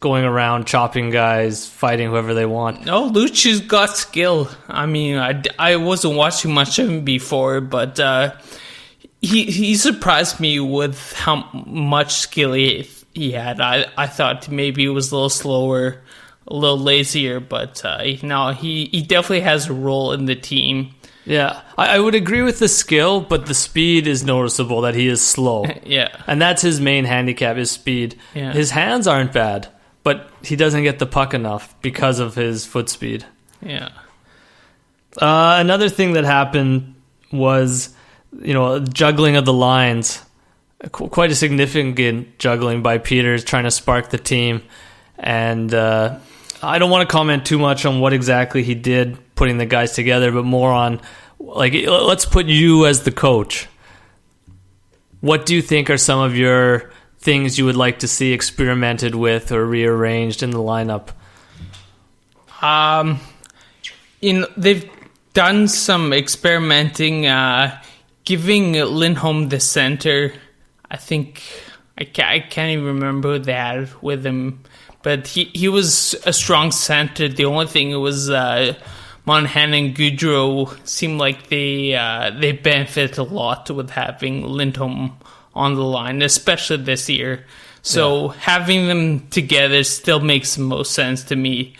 going around chopping guys, fighting whoever they want. No, Luci's got skill. I mean, I wasn't watching much of him before, but he surprised me with how much skill he had. I thought maybe he was a little slower, a little lazier, but no, he definitely has a role in the team. Yeah, I would agree with the skill, but the speed is noticeable that he is slow. Yeah. And that's his main handicap, his speed. Yeah. His hands aren't bad, but he doesn't get the puck enough because of his foot speed. Yeah. Another thing that happened was, juggling of the lines. Quite a significant juggling by Peters trying to spark the team. And I don't want to comment too much on what exactly he did putting the guys together, but more on, let's put you as the coach. What do you think are some of your things you would like to see experimented with or rearranged in the lineup? They've done some experimenting, giving Lindholm the center. I think I can't even remember who they had with him, but he was a strong center. The only thing was Monahan and Goudreau seemed like they benefit a lot with having Lindholm on the line, especially this year. So having them together still makes the most sense to me.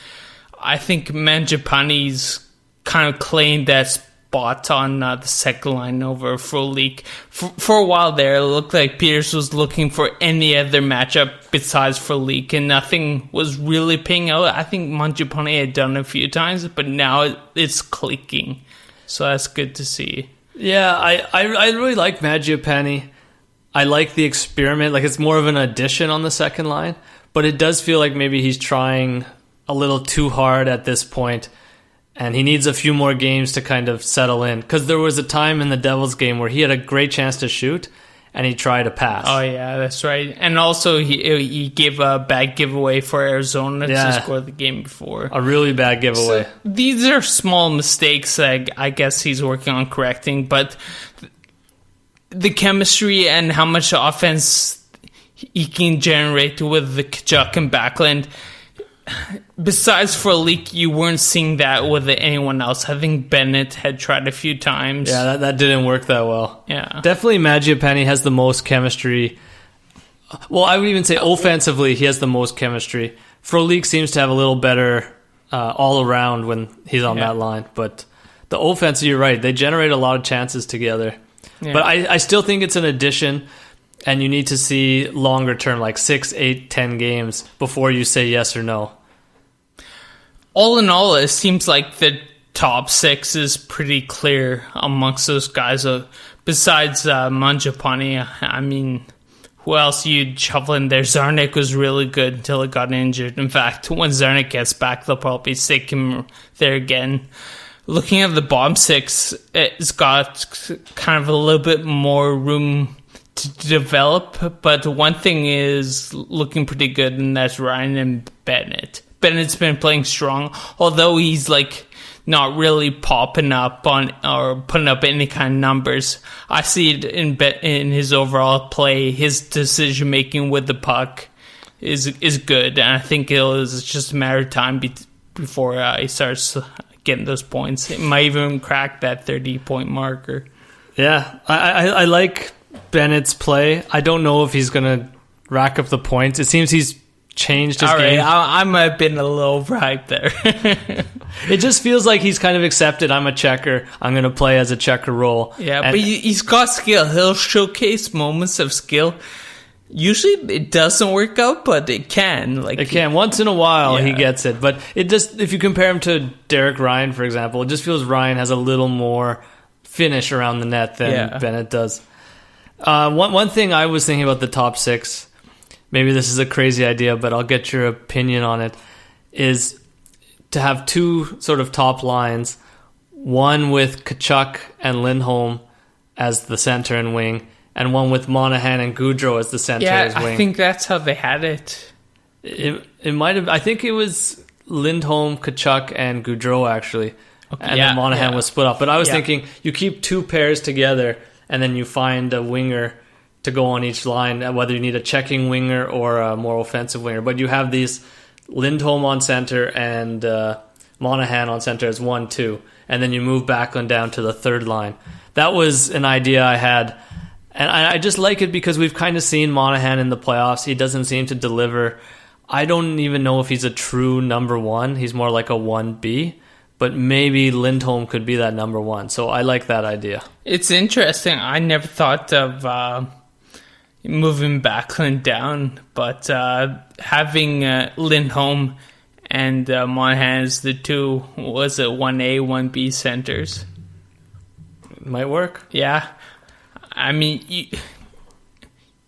I think Mangiapane's kind of claimed that spot on the second line over Frolik. For a while there, it looked like Peters was looking for any other matchup besides Frolik, and nothing was really paying out. I think Mangiapane had done it a few times, but now it's clicking. So that's good to see. Yeah, I really like Mangiapane. I like the experiment. It's more of an addition on the second line, but it does feel like maybe he's trying a little too hard at this point, and he needs a few more games to kind of settle in. Because there was a time in the Devils game where he had a great chance to shoot, and he tried to pass. Oh, yeah, that's right. And also, he gave a bad giveaway for Arizona to score the game before. A really bad giveaway. So these are small mistakes that I guess he's working on correcting, but the chemistry and how much offense he can generate with the Kachuk and Backlund, besides for a leak, you weren't seeing that with anyone else. I think Bennett had tried a few times. Yeah, that didn't work that well. Yeah. Definitely Mangiapane has the most chemistry. Well, I would even say offensively, he has the most chemistry. Frolik seems to have a little better all around when he's on that line. But the offense, you're right, they generate a lot of chances together. Yeah. But I still think it's an addition, and you need to see longer term, 6, 8, 10 games before you say yes or no. All in all, it seems like the top 6 is pretty clear amongst those guys. Besides Mangiapane, I mean, who else you'd shuffle in there? Zarnik was really good until he got injured. In fact, when Zarnik gets back, they'll probably stick him there again. Looking at the bottom 6, it's got kind of a little bit more room to develop, but one thing is looking pretty good, and that's Ryan and Bennett. Bennett's been playing strong, although he's not really popping up on or putting up any kind of numbers. I see it in his overall play. His decision making with the puck is good, and I think it's just a matter of time before he starts getting those points. It might even crack that 30-point marker. Yeah, I like Bennett's play. I don't know if he's going to rack up the points. It seems he's changed his game. I might have been a little overhyped there. It just feels like he's kind of accepted, I'm a checker. I'm going to play as a checker role. Yeah, but he's got skill. He'll showcase moments of skill. Usually it doesn't work out, but it can. It can. Once in a while he gets it. But it just, if you compare him to Derek Ryan, for example, it just feels Ryan has a little more finish around the net than Bennett does. One thing I was thinking about the top 6, maybe this is a crazy idea, but I'll get your opinion on it, is to have 2 sort of top lines, one with Kachuk and Lindholm as the center and wing, and one with Monahan and Goudreau as the center as wing. I think that's how they had it. It might have. I think it was Lindholm, Kachuk, and Goudreau actually, and then Monahan was split up. But I was thinking you keep 2 pairs together, and then you find a winger to go on each line, whether you need a checking winger or a more offensive winger. But you have these Lindholm on center and Monahan on center as 1-2, and then you move Backlund down to the third line. That was an idea I had, and I just like it because we've kind of seen Monahan in the playoffs. He doesn't seem to deliver. I don't even know if he's a true number one. He's more like a 1B, but maybe Lindholm could be that number one. So I like that idea. It's interesting. I never thought of moving Backlund down, but having Lindholm and Monahan as the two, was it 1A, 1B centers? Might work. Yeah. I mean,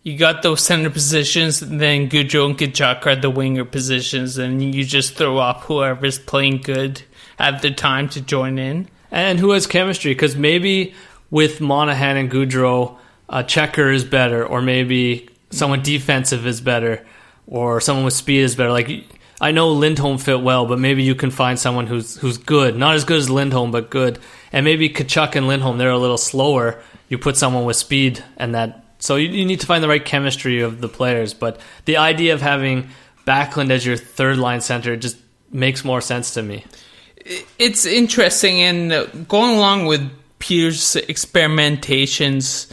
you got those center positions, and then Gaudreau and Tkachuk are the winger positions, and you just throw up whoever's playing good at the time to join in. And who has chemistry, because maybe with Monahan and Gaudreau, a checker is better, or maybe someone defensive is better, or someone with speed is better. Like, I know Lindholm fit well, but maybe you can find someone who's good. Not as good as Lindholm, but good. And maybe Tkachuk and Lindholm, they're a little slower. You put someone with speed, and that. So you need to find the right chemistry of the players. But the idea of having Backlund as your third line center just makes more sense to me. It's interesting, and going along with Peter's experimentations,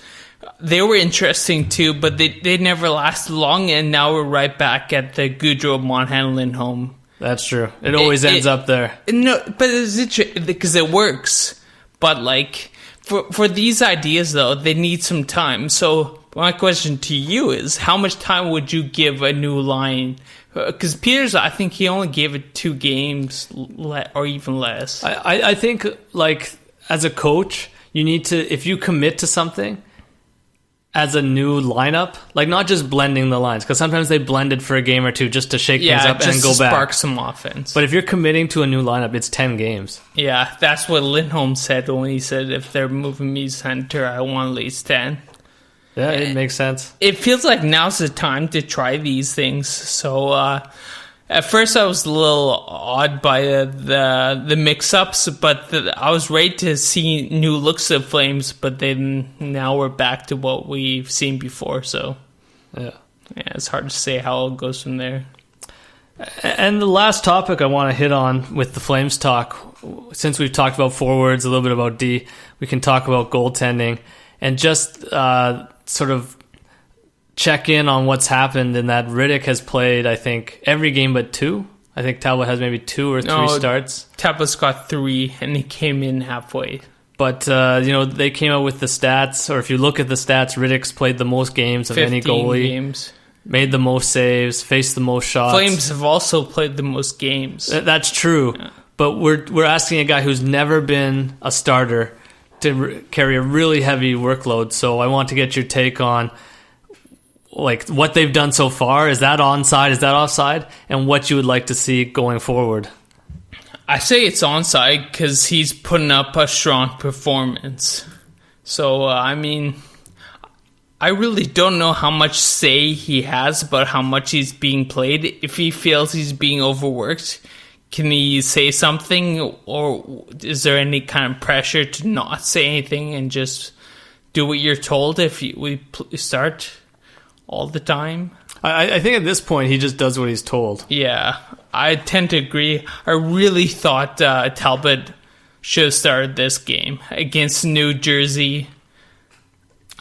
they were interesting too, but they never lasted long, and now we're right back at the Gaudreau, Monahan, Lindholm. That's true. It always ends up there. No, but it's interesting because it works. But like for these ideas, though, they need some time. So my question to you is, how much time would you give a new line? Because Peters, I think he only gave it 2 games or even less. I think, like, as a coach, you need to, if you commit to something as a new lineup, like not just blending the lines, because sometimes they blended for a game or two just to shake things up and go back. Spark some offense. But if you're committing to a new lineup, it's 10 games. Yeah, that's what Lindholm said when he said, if they're moving me center, I want at least 10. Yeah, it makes sense. It feels like now's the time to try these things. So at first I was a little awed by the mix-ups, but I was ready to see new looks of Flames, but then now we're back to what we've seen before. So yeah, it's hard to say how it goes from there. And the last topic I want to hit on with the Flames talk, since we've talked about forwards, a little bit about D, we can talk about goaltending and just sort of check in on what's happened in that Rittich has played, I think, every game but 2. I think Talbot has maybe 2 or 3 starts. Talbot's got 3, and he came in halfway. But, they came out with the stats, or if you look at the stats, Rittich's played the most games of any goalie. Games. Made the most saves, faced the most shots. Flames have also played the most games. That's true. Yeah. But we're asking a guy who's never been a starter to carry a really heavy workload. So I want to get your take on like what they've done so far. Is that onside? Is that offside? And what you would like to see going forward? I say it's onside because he's putting up a strong performance. So, I mean, I really don't know how much say he has about how much he's being played. If he feels he's being overworked, can he say something, or is there any kind of pressure to not say anything and just do what you're told if we start all the time? I think at this point he just does what he's told. Yeah, I tend to agree. I really thought Talbot should have started this game against New Jersey.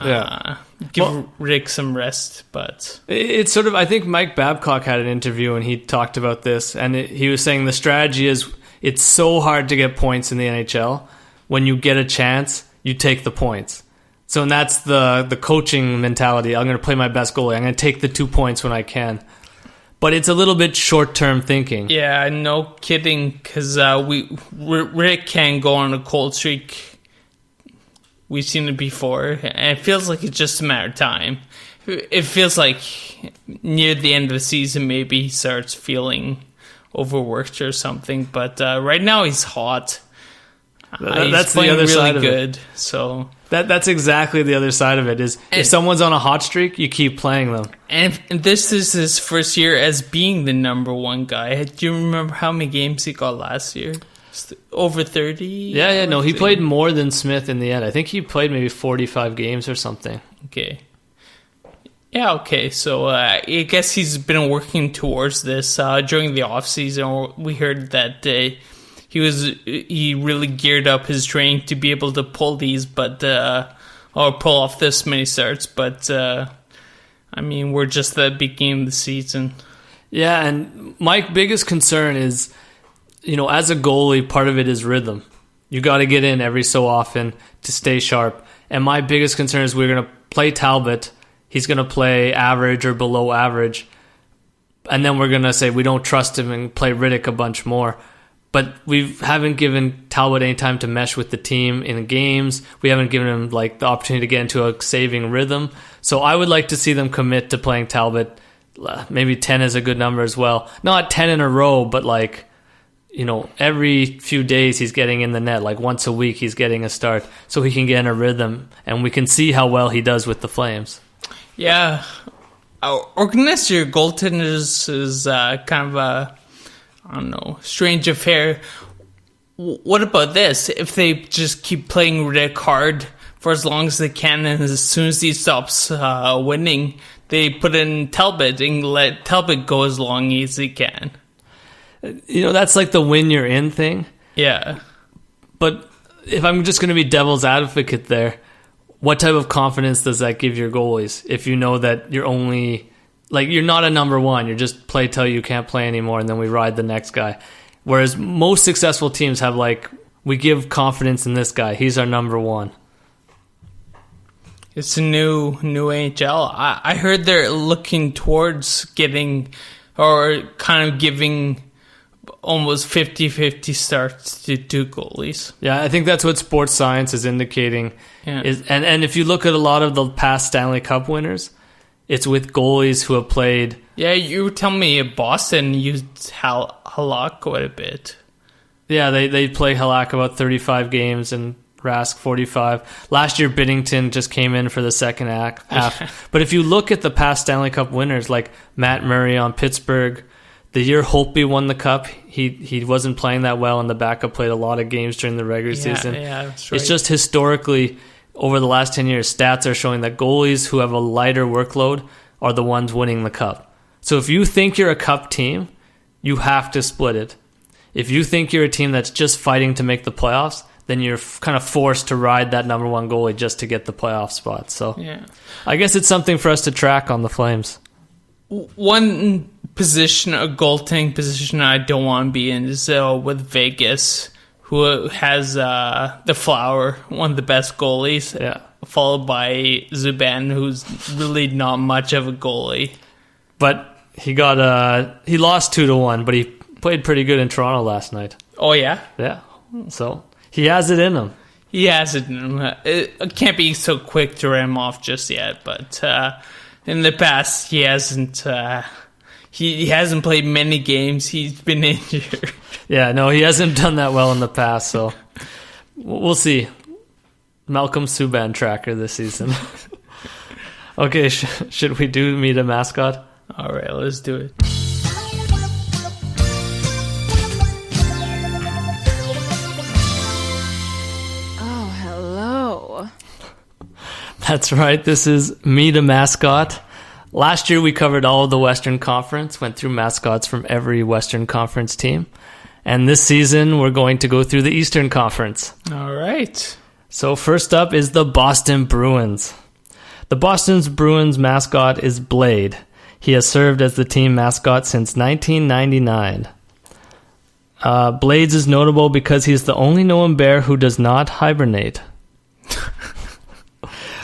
Yeah. Give Rick some rest, but it's sort of, I think Mike Babcock had an interview and he talked about this, and he was saying the strategy is it's so hard to get points in the NHL. When you get a chance, you take the points. So, and that's the coaching mentality. I'm going to play my best goalie. I'm going to take the 2 points when I can. But it's a little bit short-term thinking. Yeah, no kidding, because Rick can go on a cold streak. We've seen it before, and it feels like it's just a matter of time. It feels like near the end of the season, maybe he starts feeling overworked or something. But right now, he's hot. That's playing the other really side of good. it. So that's exactly the other side of it. Is if someone's on a hot streak, you keep playing them. And this is his first year as being the number one guy. Do you remember how many games he got last year? Over 30? Yeah, no, he played more than Smith in the end. I think he played maybe 45 games or something. Okay. Yeah, okay. So I guess he's been working towards this. During the offseason, we heard that he really geared up his training to be able to pull these, or pull off this many starts. But I mean, we're just at the beginning of the season. Yeah, and my biggest concern is, as a goalie, part of it is rhythm. You got to get in every so often to stay sharp. And my biggest concern is we're going to play Talbot. He's going to play average or below average. And then we're going to say we don't trust him and play Riddick a bunch more. But we haven't given Talbot any time to mesh with the team in games. We haven't given him the opportunity to get into a saving rhythm. So I would like to see them commit to playing Talbot. Maybe 10 is a good number as well. Not 10 in a row, but every few days he's getting in the net. Once a week he's getting a start so he can get in a rhythm. And we can see how well he does with the Flames. Yeah. Organize your goaltenders is kind of a, strange affair. What about this? If they just keep playing Riddick hard for as long as they can, and as soon as he stops winning, they put in Talbot and let Talbot go as long as he can. That's the win you're in thing. Yeah. But if I'm just going to be devil's advocate there, what type of confidence does that give your goalies if you know that you're only... you're not a number one. You're just play till you can't play anymore, and then we ride the next guy. Whereas most successful teams have, we give confidence in this guy. He's our number one. It's a new NHL. I heard they're looking towards getting, or kind of giving almost 50-50 starts to two goalies. Yeah, I think that's what sports science is indicating. Yeah. And if you look at a lot of the past Stanley Cup winners, it's with goalies who have played... Yeah, you were telling me Boston used Halak quite a bit. Yeah, they play Halak about 35 games and Rask 45. Last year, Binnington just came in for the second half. But if you look at the past Stanley Cup winners, like Matt Murray on Pittsburgh, the year Holtby won the Cup, he wasn't playing that well, and the backup played a lot of games during the regular season. Yeah, that's right. It's just historically... Over the last 10 years, stats are showing that goalies who have a lighter workload are the ones winning the cup. So if you think you're a cup team, you have to split it. If you think you're a team that's just fighting to make the playoffs, then you're kind of forced to ride that number one goalie just to get the playoff spot. So yeah. I guess it's something for us to track on the Flames. One position, a goaltending position I don't want to be in is with Vegas, who has the Flower, one of the best goalies, followed by Zubin, who's really not much of a goalie. But he lost 2-1, but he played pretty good in Toronto last night. Oh, yeah? Yeah. So he has it in him. He has it in him. It can't be so quick to ram off just yet, but in the past, he hasn't... He hasn't played many games. He's been injured. Yeah, no, he hasn't done that well in the past, so we'll see. Malcolm Subban tracker this season. Okay, should we do Meet a Mascot? All right, let's do it. Oh, hello. That's right, this is Meet a Mascot. Last year we covered all of the Western Conference, went through mascots from every Western Conference team. And this season we're going to go through the Eastern Conference. All right. So first up is the Boston Bruins. The Boston Bruins mascot is Blade. He has served as the team mascot since 1999. Blades is notable because he's the only known bear who does not hibernate.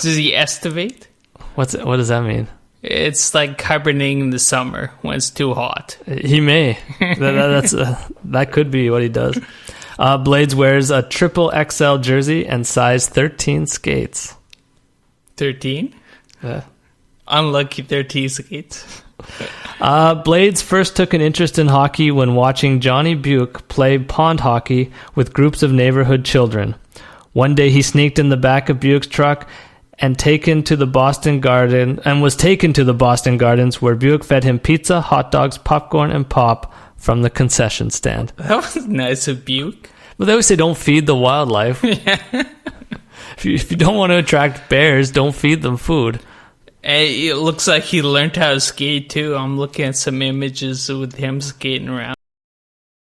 Does he estivate? What does that mean? It's like hibernating in the summer when it's too hot. He may. That could be what he does. Blades wears a triple XL jersey and size 13 skates. 13? Yeah. Unlucky 13 skates. Blades first took an interest in hockey when watching Johnny Buick play pond hockey with groups of neighborhood children. One day he sneaked in the back of Buick's truck and was taken to the Boston Gardens, where Buick fed him pizza, hot dogs, popcorn, and pop from the concession stand. That was nice of Buick. But they always say don't feed the wildlife. Yeah. If you don't want to attract bears, don't feed them food. It looks like he learned how to skate too. I'm looking at some images with him skating around.